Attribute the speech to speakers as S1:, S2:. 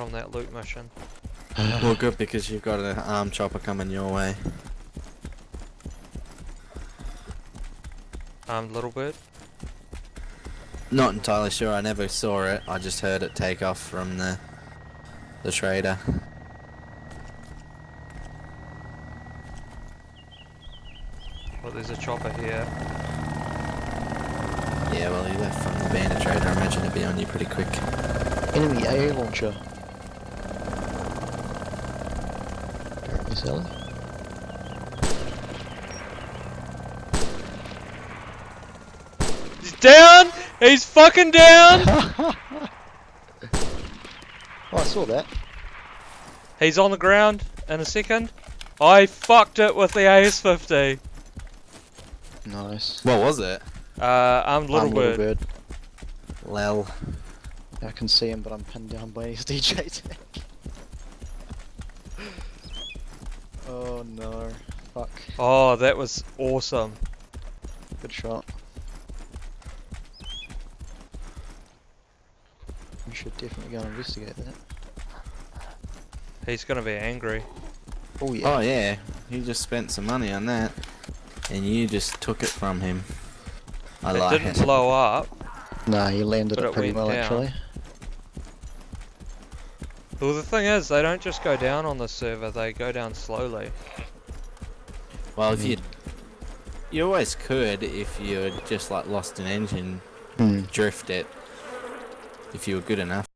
S1: from that loot mission.
S2: Well, good, because you've got an armed chopper coming your way.
S1: Little bit.
S2: Not entirely sure, I never saw it, I just heard it take off from the trader.
S1: Well, there's a chopper here.
S2: Yeah, well, he left from the bandit trader, I imagine it'd be on you pretty quick.
S3: Enemy AA launcher. Is Ellie?
S1: He's down! He's fucking down!
S3: Oh, I saw that.
S1: He's on the ground in a second. I fucked it with the AS50.
S3: Nice.
S2: What was it?
S1: Armed little bird.
S2: Lel.
S3: I can see him, but I'm pinned down by his DJ tag. Oh no. Fuck.
S1: Oh, that was awesome.
S3: Good shot. We should definitely go and investigate that.
S1: He's gonna be angry.
S3: Oh yeah.
S2: Oh yeah, he just spent some money on that, and you just took it from him. I
S1: It
S2: like
S1: didn't
S2: it.
S1: blow up.
S3: Nah, he landed
S1: But
S3: it
S1: it
S3: pretty
S1: went
S3: well
S1: down.
S3: actually.
S1: Well, the thing is, they don't just go down on the server, they go down slowly.
S2: Well, if you always could, if you had just like lost an engine, drift it, if you were good enough.